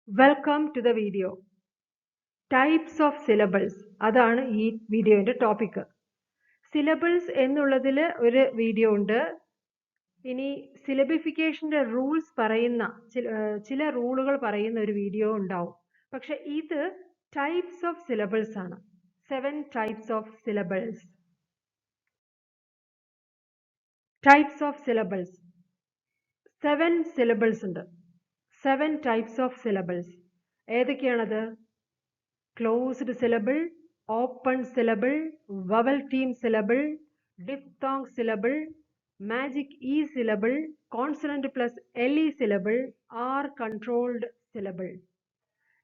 Welcome to the video. Types of syllables. അതാണ് ഈ വീഡിയോയുടെ ടോപ്പിക്. സിലബിൾസ് എന്നുള്ളതിൽ ഒരു വീഡിയോ ഉണ്ട്. ഇനി സിലബിഫിക്കേഷന്റെ റൂൾസ് പറയുന്ന ചില റൂളുകൾ പറയുന്ന ഒരു വീഡിയോ ഉണ്ടാവും. പക്ഷെ ഇത് ടൈപ്സ് ഓഫ് സിലബിൾസ് ആണ്. 7 types of syllables. Types of syllables. 7 syllables ഉണ്ട്. 7 types of syllables. ഏതൊക്കെയാണത്? Closed syllable, open syllable, vowel team syllable, diphthong syllable, magic E syllable, consonant plus LE syllable, or controlled syllable.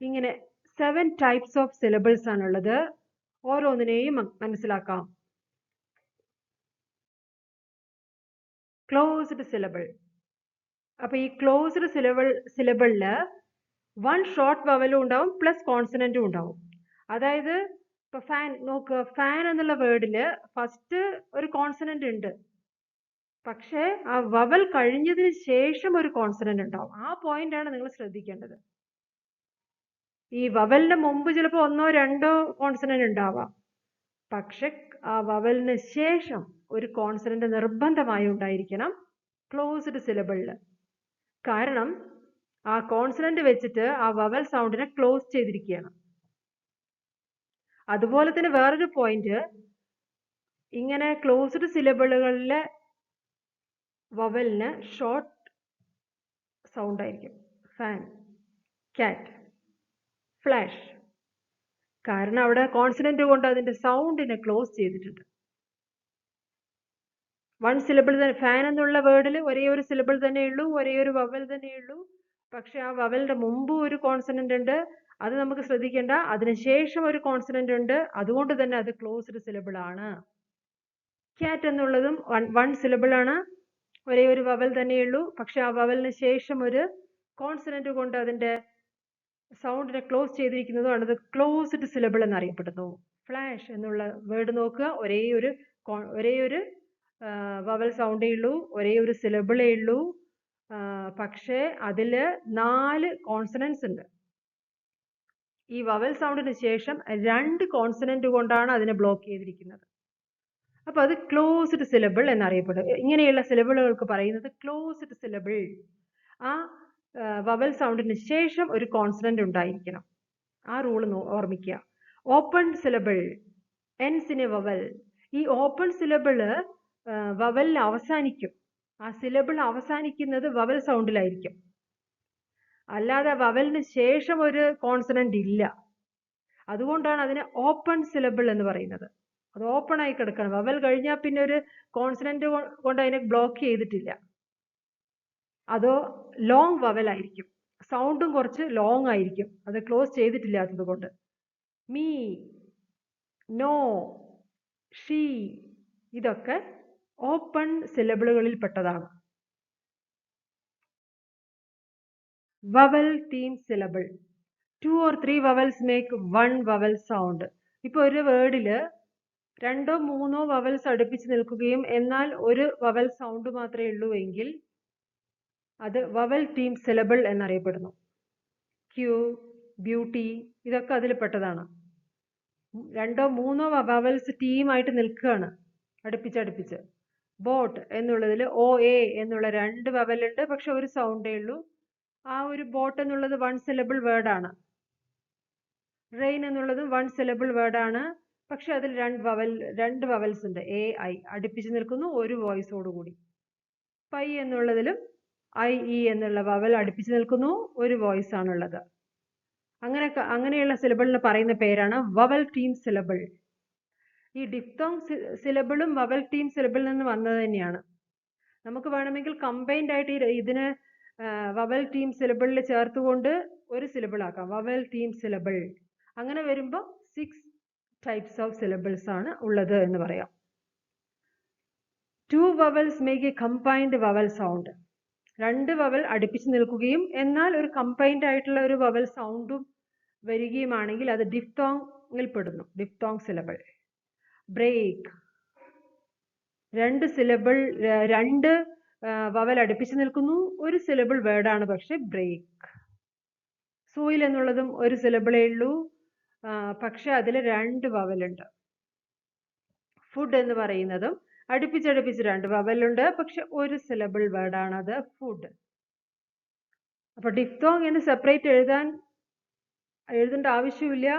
ഇങ്ങനെ 7 types of syllables ആണുള്ളത്. ഓരോന്നിനെയും മനസ്സിലാക്കാം. Closed syllable. അപ്പോൾ ഈ closed syllable one short vowel ഉണ്ടാവും plus കോൺസണന്റും ഉണ്ടാവും. അതായത് ഇപ്പൊ fan നോക്കുക, ഫാൻ എന്നുള്ള വേർഡില് ഫസ്റ്റ് ഒരു കോൺസണന്റ് ഉണ്ട്, പക്ഷെ ആ വവൽ കഴിഞ്ഞതിന് ശേഷം ഒരു കോൺസണന്റ് ഉണ്ടാവും. ആ പോയിന്റ് ആണ് നിങ്ങൾ ശ്രദ്ധിക്കേണ്ടത്. ഈ വവലിന് മുമ്പ് ചിലപ്പോൾ ഒന്നോ രണ്ടോ കോൺസണന്റ് ഉണ്ടാവാം, പക്ഷെ ആ വവലിന് ശേഷം ഒരു കോൺസണന്റ് നിർബന്ധമായി ഉണ്ടായിരിക്കണം ക്ലോസ്ഡ് സിലബിളില്. കാരണം ആ കോൺസണന്റ് വെച്ചിട്ട് ആ വവൽ സൗണ്ടിനെ ക്ലോസ് ചെയ്തിരിക്കുകയാണ്. അതുപോലെ തന്നെ വേറൊരു പോയിന്റ്, ഇങ്ങനെ ക്ലോസ്ഡ് സിലബിളുകളിലെ വവലിന് ഷോർട്ട് സൗണ്ട് ആയിരിക്കും. ഫാൻ, കാറ്റ്, ഫ്ലാഷ്. കാരണം അവിടെ കോൺസണന്റ് കൊണ്ട് അതിന്റെ സൗണ്ടിനെ ക്ലോസ് ചെയ്തിട്ടുണ്ട്. വൺ സിലബിൾ തന്നെ, ഫാൻ എന്നുള്ള വേർഡിൽ ഒരേ ഒരു സിലബിൾ തന്നെ ഉള്ളൂ, ഒരേ ഒരു വവൽ തന്നെ ഉള്ളൂ. പക്ഷെ ആ വവലിന്റെ മുമ്പ് ഒരു കോൺസണന്റ് ഉണ്ട്, അത് നമുക്ക് ശ്രദ്ധിക്കേണ്ട. അതിനുശേഷം ഒരു കോൺസണന്റ് ഉണ്ട്, അതുകൊണ്ട് തന്നെ അത് ക്ലോസ്ഡ് സിലബിൾ ആണ്. കാറ്റ് എന്നുള്ളതും വൺ സിലബിൾ ആണ്, ഒരേ ഒരു വവൽ തന്നെയുള്ളൂ, പക്ഷെ ആ വവലിന് ശേഷം ഒരു കോൺസണന്റ് കൊണ്ട് അതിന്റെ സൗണ്ടിനെ ക്ലോസ് ചെയ്തിരിക്കുന്നതും അത് ക്ലോസ്ഡ് സിലബിൾ എന്നറിയപ്പെടുന്നു. ഫ്ലാഷ് എന്നുള്ള വേർഡ് നോക്കുക, ഒരേ ഒരു വവൽ സൗണ്ടേ ഉള്ളൂ, ഒരേ ഒരു സിലബിളേ ഉള്ളൂ, പക്ഷേ അതില് 4 കോൺസണൻസ് ഉണ്ട്. ഈ വവൽ സൗണ്ടിന് ശേഷം 2 കോൺസണന്റ് കൊണ്ടാണ് അതിനെ ബ്ലോക്ക് ചെയ്തിരിക്കുന്നത്. അപ്പൊ അത് ക്ലോസ്ഡ് സിലബിൾ എന്നറിയപ്പെടും. ഇങ്ങനെയുള്ള സിലബിളുകൾക്ക് പറയുന്നത് ക്ലോസ്ഡ് സിലബിൾ. ആ വവൽ സൗണ്ടിന് ശേഷം ഒരു കോൺസണന്റ് ഉണ്ടായിരിക്കണം. ആ റൂൾ ഓർമ്മിക്കുക. Open syllable, ends in a vowel. ഈ ഓപ്പൺ സിലബിള് വവലിൽ അവസാനിക്കും. ആ സിലബിൾ അവസാനിക്കുന്നത് വവൽ സൗണ്ടിലായിരിക്കും, അല്ലാതെ വവലിന് ശേഷം ഒരു കോൺസണന്റ് ഇല്ല. അതുകൊണ്ടാണ് അതിനെ ഓപ്പൺ സിലബിൾ എന്ന് പറയുന്നത്. അത് ഓപ്പൺ ആയി കിടക്കണം. വവൽ കഴിഞ്ഞാൽ പിന്നെ ഒരു കോൺസണന്റ് കൊണ്ട് അതിനെ ബ്ലോക്ക് ചെയ്തിട്ടില്ല. അതോ ലോങ് വവൽ ആയിരിക്കും, സൗണ്ടും കുറച്ച് ലോങ് ആയിരിക്കും, അത് ക്ലോസ് ചെയ്തിട്ടില്ലാത്തത് കൊണ്ട്. മീ, നോ, ഷീ ഇതൊക്കെ ഓപ്പൺ സിലബിളുകളിൽ പെട്ടതാണ്. Vowel theme syllable. 2 or 3 vowels make 1 vowel sound. ഇപ്പൊ ഒരു വേർഡില് 2 or 3 vowels അടുപ്പിച്ച് നിൽക്കുകയും എന്നാൽ ഒരു വവൽ സൗണ്ട് മാത്രമേ ഉള്ളൂ എങ്കിൽ അത് വവൽ തീം സിലബിൾ എന്നറിയപ്പെടുന്നു. ക്യൂ, ബ്യൂട്ടി ഇതൊക്കെ അതിൽ പെട്ടതാണ്. 2 or 3 വവൽസ് ടീമായിട്ട് നിൽക്കുകയാണ് അടുപ്പിച്ചടുപ്പിച്ച്. ബോട്ട് എന്നുള്ളതിൽ OA എന്നുള്ള 2 വവൽ ഉണ്ട്, പക്ഷെ ഒരു സൗണ്ടേ ഉള്ളൂ. ആ ഒരു ബോട്ട് എന്നുള്ളത് 1 സിലബിൾ വേർഡാണ്. റെയിൻ എന്നുള്ളതും 1 സിലബിൾ വേർഡാണ്, പക്ഷെ അതിൽ 2 വവൽസ് ഉണ്ട്. AI അടുപ്പിച്ച് നിൽക്കുന്നു ഒരു വോയിസോട് കൂടി. പൈ എന്നുള്ളതിലും IE എന്നുള്ള വവൽ അടുപ്പിച്ച് നിൽക്കുന്നു, ഒരു വോയിസ് ആണുള്ളത്. അങ്ങനെയുള്ള സിലബിളിന് പറയുന്ന പേരാണ് വവൽ ടീം സിലബിൾ. ഈ ഡിഫ്തോങ് സിലബിളും വവൽ ടീം സിലബിളിൽ നിന്ന് വന്നത് തന്നെയാണ്. നമുക്ക് വേണമെങ്കിൽ കമ്പൈൻഡ് ആയിട്ട് ഇതിന് വവൽ ടീം സിലബിളിൽ ചേർത്തുകൊണ്ട് ഒരു സിലബിൾ ആക്കാം, വവൽ ടീം സിലബിൾ. അങ്ങനെ വരുമ്പോൾ 6 types of syllables ആണ് ഉള്ളത് എന്ന് പറയാം. 2 vowels make a combined vowel sound. 2 vowel അടുപ്പിച്ച് നിൽക്കുകയും എന്നാൽ ഒരു കമ്പൈൻഡ് ആയിട്ടുള്ള ഒരു വവൽ സൗണ്ടും വരികയുമാണെങ്കിൽ അത് ഡിഫ്തോങ്ങിൽ പെടുന്നു, ഡിഫ്തോങ് സിലബിൾ. ബ്രേക്ക്, 2 വവൽ അടുപ്പിച്ച് നിൽക്കുന്നു, ഒരു സിലബിൾ വേർഡാണ്, പക്ഷെ ബ്രേക്ക്. സോയിൽ എന്നുള്ളതും ഒരു സിലബിളേ ഉള്ളൂ, പക്ഷെ അതിൽ 2 വവലുണ്ട്. ഫുഡ് എന്ന് പറയുന്നതും അടുപ്പിച്ചടുപ്പിച്ച് 2 വവലുണ്ട്, പക്ഷെ ഒരു സിലബിൾ വേർഡാണ് അത്, ഫുഡ്. അപ്പൊ ഡിഫ്തോങ് എന്ന് സെപ്പറേറ്റ് എഴുതേണ്ട ആവശ്യമില്ല.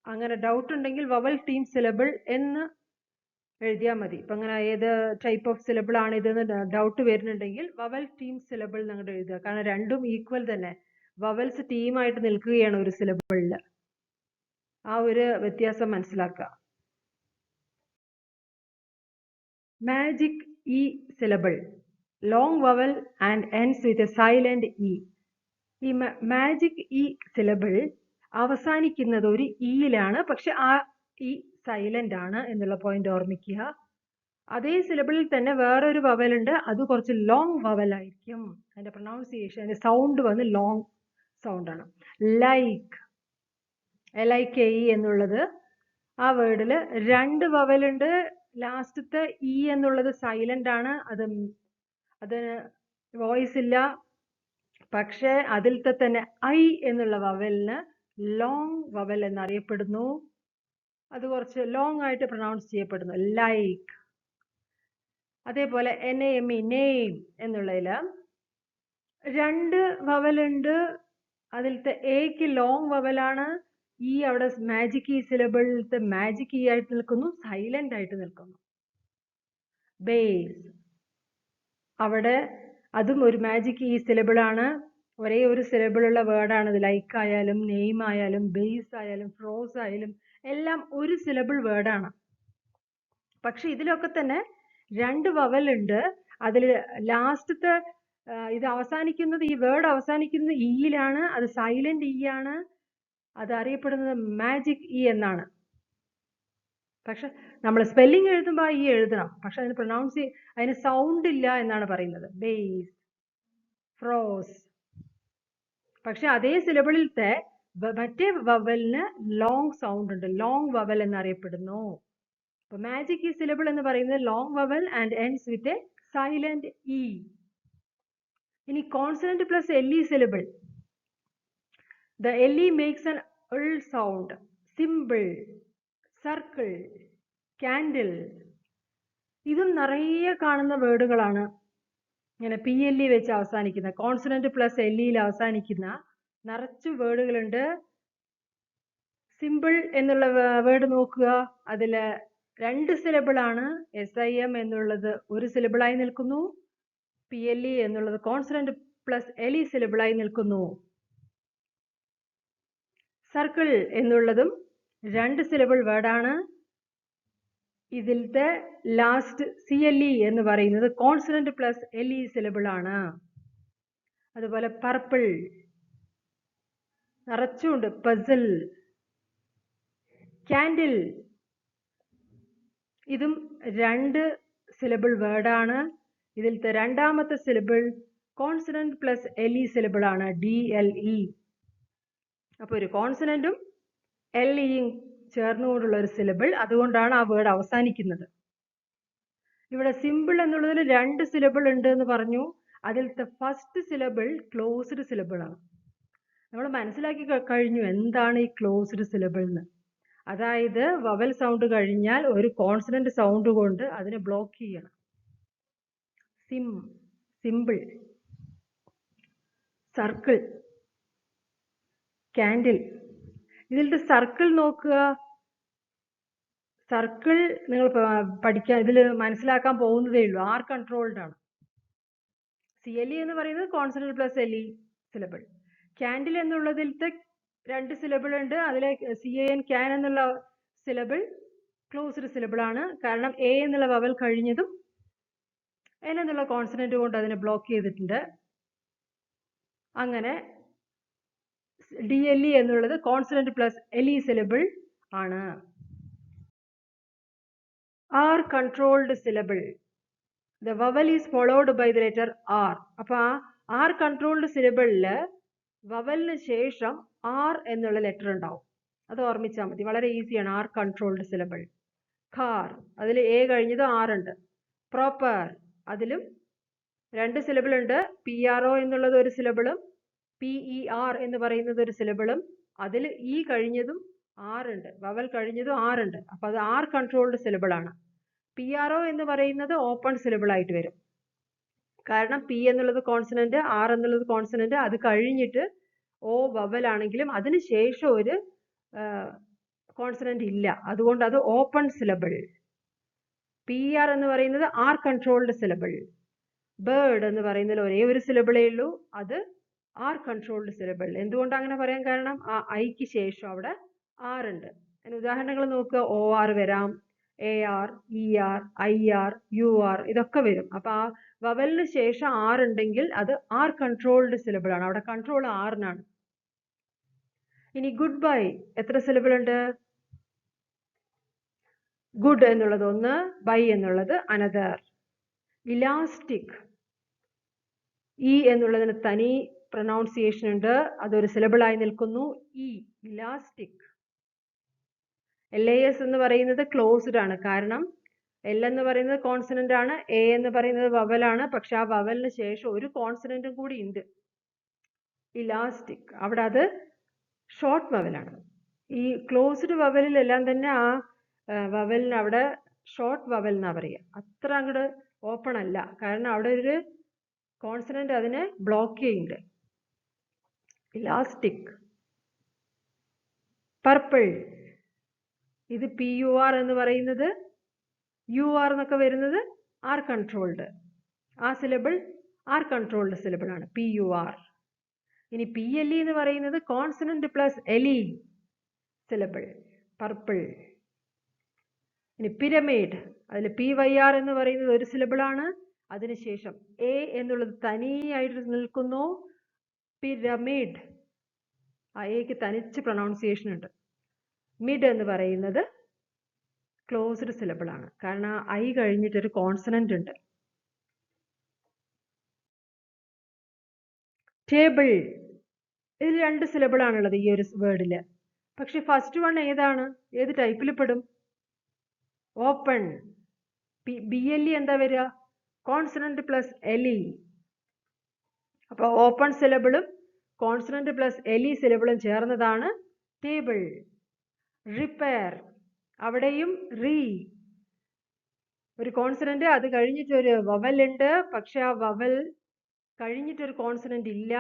അങ്ങനെ ഡൗട്ട് ഉണ്ടെങ്കിൽ വവൽ ടീം സിലബിൾ എന്ന് എഴുതിയാൽ മതി. ഇപ്പൊ അങ്ങനെ ഏത് ടൈപ്പ് ഓഫ് സിലബിൾ ആണ് ഇതെന്ന് ഡൗട്ട് വരുന്നുണ്ടെങ്കിൽ വവൽ ടീം സിലബിൾ അങ്ങോട്ട് എഴുതുക. കാരണം രണ്ടും ഈക്വൽ തന്നെ, വവൽസ് ടീമായിട്ട് നിൽക്കുകയാണ് ഒരു സിലബിളിൽ. ആ ഒരു വ്യത്യാസം മനസ്സിലാക്കുക. Magic E syllable, long vowel and ends with a silent E. ഈ മാജിക് ഇ സിലബിൾ അവസാനിക്കുന്നത് ഒരു ഇയിലാണ്, പക്ഷെ ആ ഇ സൈലന്റ് ആണ് എന്നുള്ള പോയിന്റ് ഓർമ്മിക്കുക. അതേ സിലബിളിൽ തന്നെ വേറൊരു വവൽ ഉണ്ട്, അത് കുറച്ച് ലോങ് വവൽ ആയിരിക്കും. അതിന്റെ പ്രൊനൗൺസിയേഷൻ, അതിന്റെ സൗണ്ട് വന്ന് ലോങ് സൗണ്ട് ആണ്. ലൈക്ക്, LIKE എന്നുള്ളത് ആ വേർഡിൽ 2 വവൽ ഉണ്ട്. ലാസ്റ്റത്തെ ഇ എന്നുള്ളത് സൈലന്റ് ആണ്, അത് വോയിസ് ഇല്ല. പക്ഷെ അതിലത്തെ തന്നെ ഐ എന്നുള്ള വവലിന് ലോങ് വവൽ എന്നറിയപ്പെടുന്നു. അത് കുറച്ച് ലോങ് ആയിട്ട് പ്രൊനൗൺസ് ചെയ്യപ്പെടുന്നു, ലൈക്ക്. അതേപോലെ NAME, നെയിം എന്നുള്ളതിൽ 2 വവലുണ്ട്. അതിലത്തെ എക്ക് ലോങ് വവലാണ്. ഈ അവിടെ മാജിക് ഇ സിലബിളിലത്തെ മാജിക് ഇ ആയിട്ട് നിൽക്കുന്നു, സൈലന്റ് ആയിട്ട് നിൽക്കുന്നു. ബേസ്, അവിടെ അതും ഒരു മാജിക് ഇ സിലബിൾ ആണ്. ഒരേ ഒരു സിലബിൾ ഉള്ള വേർഡാണ് അത്. ലൈക്ക് ആയാലും നെയിം ആയാലും ബേസ് ആയാലും ഫ്രോസ് ആയാലും എല്ലാം ഒരു സിലബിൾ വേർഡാണ്. പക്ഷെ ഇതിലൊക്കെ തന്നെ 2 വവൽ ഉണ്ട്. അതിൽ ലാസ്റ്റത്തെ ഇത് അവസാനിക്കുന്നത്, ഈ വേർഡ് അവസാനിക്കുന്നത് ഇയിലാണ്, അത് സൈലന്റ് ഇ ആണ്. അത് അറിയപ്പെടുന്നത് മാജിക് ഇ എന്നാണ്. പക്ഷെ നമ്മൾ സ്പെല്ലിംഗ് എഴുതുമ്പോൾ ഈ എഴുതണം, പക്ഷെ അതിന് അതിന് സൗണ്ട് ഇല്ല എന്നാണ് പറയുന്നത്. Base, froze. പക്ഷെ അതേ സിലബിളിലത്തെ മറ്റേ വവലിന് ലോങ് സൗണ്ട് ഉണ്ട്, ലോങ് വവൽ എന്നറിയപ്പെടുന്നു. അപ്പൊ മാജിക് ഇ സിലബിൾ എന്ന് പറയുന്നത് long vowel and ends with a silent E. ഇനി consonant plus LE syllable. The LE makes an L sound. Symbol, circle, candle. ഇതും നിറയെ കാണുന്ന വേർഡുകളാണ്. ഇങ്ങനെ PLE വെച്ച് അവസാനിക്കുന്ന, കോൺസണന്റ് പ്ലസ് LEയിൽ അവസാനിക്കുന്ന നിറച്ചു വേർഡുകളുണ്ട്. സിമ്പിൾ എന്നുള്ള വേർഡ് നോക്കുക, അതില് 2 സിലബിൾ ആണ്. SIM എന്നുള്ളത് ഒരു സിലബിളായി നിൽക്കുന്നു. PLE എന്നുള്ളത് കോൺസണന്റ് പ്ലസ് LE സിലബിളായി നിൽക്കുന്നു. സർക്കിൾ എന്നുള്ളതും 2 സിലബിൾ വേർഡാണ്. ഇതിലത്തെ ലാസ്റ്റ് CLE എന്ന് പറയുന്നത് കോൺസണന്റ് പ്ലസ് LE സിലബിൾ ആണ്. അതുപോലെ പർപ്പിൾ നിറച്ചുണ്ട്. പസിൽ, കാൻഡിൽ, ഇതും 2 സിലബിൾ വേർഡാണ്. ഇതിലത്തെ രണ്ടാമത്തെ syllable consonant plus LE syllable ആണ്, DLE. അപ്പൊ ഒരു കോൺസണന്റും LEയും ചേർന്നുകൊണ്ടുള്ള ഒരു സിലബിൾ, അതുകൊണ്ടാണ് ആ വേർഡ് അവസാനിക്കുന്നത്. ഇവിടെ സിമ്പിൾ എന്നുള്ളതിൽ 2 സിലബിൾ ഉണ്ട് എന്ന് പറഞ്ഞു. അതിലത്തെ ഫസ്റ്റ് സിലബിൾ ക്ലോസ്ഡ് സിലബിൾ ആണ്. നമ്മൾ മനസ്സിലാക്കി കഴിഞ്ഞു എന്താണ് ഈ ക്ലോസ്ഡ് സിലബിൾ എന്ന്. അതായത് വവൽ സൗണ്ട് കഴിഞ്ഞാൽ ഒരു കോൺസണന്റ് സൗണ്ട് കൊണ്ട് അതിനെ ബ്ലോക്ക് ചെയ്യണം. Simple, circle, candle. ഇതിലത്തെ സർക്കിൾ നോക്കുക. സർക്കിൾ നിങ്ങൾ പഠിക്കാൻ, ഇതിൽ മനസ്സിലാക്കാൻ പോകുന്നതേ ഉള്ളൂ. ആർ കൺട്രോൾഡ് ആണ്. CLE എന്ന് പറയുന്നത് consonant plus LE syllable. Candle എന്നുള്ളതിലത്തെ 2 സിലബിൾ ഉണ്ട്. അതിലെ CAN, ക്യാൻ എന്നുള്ള സിലബിൾ ക്ലോസ്ഡ് സിലബിൾ ആണ്. കാരണം A എന്നുള്ള വവൽ കഴിഞ്ഞതും N എന്നുള്ള കോൺസണന്റ് കൊണ്ട് അതിനെ ബ്ലോക്ക് ചെയ്തിട്ടുണ്ട്. അങ്ങനെ DLE എന്നുള്ളത് കോൺസണന്റ് പ്ലസ് LE സിലബിൾ ആണ്. R controlled syllable. The vowel is followed by the letter R. അപ്പൊ R കൺട്രോൾഡ് സിലബിളില് വവലിന് ശേഷം R എന്നുള്ള ലെറ്റർ ഉണ്ടാവും. അത് ഓർമ്മിച്ചാൽ മതി, വളരെ ഈസിയാണ്. R controlled syllable. കാർ, അതിൽ A കഴിഞ്ഞത് R ഉണ്ട്. പ്രോപ്പർ, അതിലും 2 സിലബിൾ ഉണ്ട്. PRO എന്നുള്ളത് ഒരു സിലബിളും PER എന്ന് പറയുന്നത് ഒരു സിലബിളും അതിൽ ഇ കഴിഞ്ഞതും ആറുണ്ട്, വവൽ കഴിഞ്ഞതും ആറുണ്ട്. അപ്പോൾ അത് ആർ കൺട്രോൾഡ് സിലബിൾ ആണ്. PRO എന്ന് പറയുന്നത് ഓപ്പൺ സിലബിൾ ആയിട്ട് വരും. കാരണം പി എന്നുള്ളത് കോൺസണന്റ്, ആർ എന്നുള്ളത് കോൺസണന്റ്, അത് കഴിഞ്ഞിട്ട് ഓ വവൽ ആണെങ്കിലും അതിന് ശേഷം ഒരു കോൺസണന്റ് ഇല്ല, അതുകൊണ്ട് അത് ഓപ്പൺ സിലബിൾ. PR എന്ന് പറയുന്നത് ആർ കൺട്രോൾഡ് സിലബിൾ. ബേർഡ് എന്ന് പറയുന്നതിൽ ഒരേ ഒരു സിലബിളേ ഉള്ളൂ, അത് ആർ കൺട്രോൾഡ് സിലബിൾ. എന്തുകൊണ്ട് അങ്ങനെ പറയാൻ കാരണം ആ ഐക്ക് ശേഷം അവിടെ ആർ ഉണ്ട്. അതിന് ഉദാഹരണങ്ങൾ നോക്കുക, OR വരാം, AR, ER, IR, UR ഇതൊക്കെ വരും. അപ്പൊ ആ വവലിന് ശേഷം ആർ ഉണ്ടെങ്കിൽ അത് ആർ കൺട്രോൾഡ് സിലബിൾ ആണ്, അവിടെ കൺട്രോൾ ആറിനാണ്. ഇനി ഗുഡ് ബൈ എത്ര സിലബിൾ ഉണ്ട്? ഗുഡ് എന്നുള്ളത് ഒന്ന്, ബൈ എന്നുള്ളത് അനദർ. ഇലാസ്റ്റിക്, ഇ എന്നുള്ളതിന് തനി പ്രൊനൗൺസിയേഷൻ ഉണ്ട്, അതൊരു സിലബിൾ ആയി നിൽക്കുന്നു. ഇലാസ്റ്റിക്. LAS എന്ന് പറയുന്നത് ക്ലോസ്ഡ് ആണ്, കാരണം എൽ എന്ന് പറയുന്നത് കോൺസണന്റ് ആണ്, എ എന്ന് പറയുന്നത് വവലാണ്, പക്ഷെ ആ വവലിന് ശേഷം ഒരു കോൺസണന്റും കൂടി ഉണ്ട്, ഇലാസ്റ്റിക്. അവിടെ അത് ഷോർട്ട് വവലാണ്. ഈ ക്ലോസ്ഡ് വവലിലെല്ലാം തന്നെ ആ വവലിന് അവിടെ ഷോർട്ട് വവൽ എന്നാ പറയുക, അത്ര അങ്ങോട്ട് ഓപ്പൺ അല്ല, കാരണം അവിടെ ഒരു കോൺസണന്റ് അതിനെ ബ്ലോക്ക് ചെയ്യുന്നുണ്ട്. ഇലാസ്റ്റിക്. പർപ്പിൾ, ഇത് PUR എന്ന് പറയുന്നത് UR എന്നൊക്കെ വരുന്നത് ആർ കൺട്രോൾഡ്, ആ സിലബിൾ ആർ കൺട്രോൾഡ് സിലബിൾ ആണ് PUR. ഇനി PLE എന്ന് പറയുന്നത് consonant plus LE syllable, purple. ഇനി പിരമിഡ്, അതിൽ PYR എന്ന് പറയുന്നത് ഒരു സിലബിൾ ആണ്, അതിനുശേഷം A എന്നുള്ളത് തനിയായിട്ട് നിൽക്കുന്നു, പിരമിഡ്. ആ എക്ക് തനിച്ച് പ്രൊനൗൺസിയേഷൻ ഉണ്ട്. മിഡ് എന്ന് പറയുന്നത് ക്ലോസ്ഡ് സിലബിൾ ആണ്, കാരണം ഐ കഴിഞ്ഞിട്ടൊരു കോൺസണന്റ് ഉണ്ട്. ടേബിൾ, ഇതിൽ രണ്ട് സിലബിൾ ആണുള്ളത് ഈ ഒരു വേർഡില്, പക്ഷെ ഫസ്റ്റ് വൺ ഏതാണ്, ഏത് ടൈപ്പിൽ പെടും? ഓപ്പൺ. BLE എന്താ വരിക? Consonant plus LE. അപ്പൊ ഓപ്പൺ സിലബിളും കോൺസണന്റ് പ്ലസ് LE സിലബിളും ചേർന്നതാണ് ടേബിൾ. റിപ്പയർ, അവിടെയും റീ, ഒരു കോൺസണന്റ്, അത് കഴിഞ്ഞിട്ട് ഒരു വവൽ ഉണ്ട്, പക്ഷെ ആ വവൽ കഴിഞ്ഞിട്ടൊരു കോൺസണന്റ് ഇല്ല,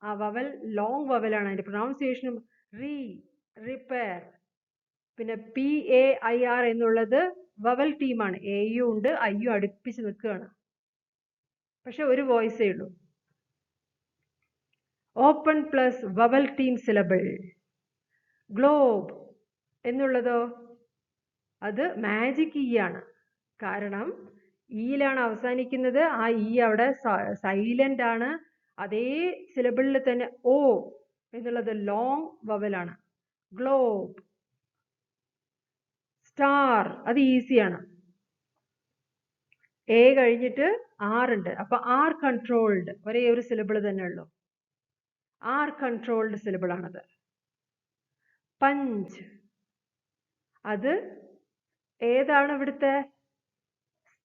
ആ വവൽ ലോങ് വവലാണ്, അതിന്റെ പ്രൊനൗൺസിയേഷനും റീ, റിപ്പയർ. പിന്നെ PAIR എന്നുള്ളത് വവൽ ടീമാണ്, എയും ഉണ്ട് ഐയും അടുപ്പിച്ച് നിൽക്കുകയാണ്, പക്ഷെ ഒരു വോയിസേ ഉള്ളൂ. Open plus vowel team syllable. Globe എന്നുള്ളതോ അത് മാജിക് ഇ ആണ്, കാരണം ഇയിലാണ് അവസാനിക്കുന്നത്, ആ ഇ അവിടെ സൈലന്റ് ആണ്. അതേ സിലബിളിൽ തന്നെ ഓ എന്നുള്ളത് ലോങ് വവലാണ്, ഗ്ലോബ്. സ്റ്റാർ, അത് ഈസിയാണ്, എ കഴിഞ്ഞിട്ട് ആർ ഉണ്ട്, അപ്പൊ ആർ കൺട്രോൾഡ്, ഒരേ ഒരു സിലബിൾ തന്നെ ഉള്ളൂ, ആർ കൺട്രോൾഡ് സിലബിൾ ആണത്. പഞ്ച്, അത് ഏതാണ് ഇവിടുത്തെ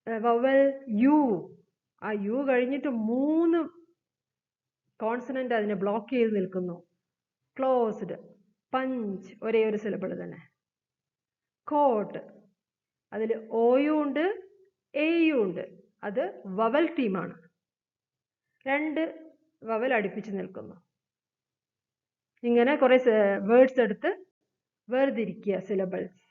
വവൽ? യു. ആ യു കഴിഞ്ഞിട്ട് 3 കോൺസണന്റ് അതിനെ ബ്ലോക്ക് ചെയ്ത് നിൽക്കുന്നു, ക്ലോസ്ഡ്. പഞ്ച്, ഒരേ ഒരു സിലബിൾ തന്നെ. കോട്ട്, അതിൽ ഓയും ഉണ്ട് എയും ഉണ്ട്, അത് വവൽ ടീമാണ്, 2 വവൽ അടുപ്പിച്ച് നിൽക്കുന്നു. ഇങ്ങനെ കുറെ വേർഡ്സ് എടുത്ത് വേർതിരിക്കുക സിലബിൾസ്.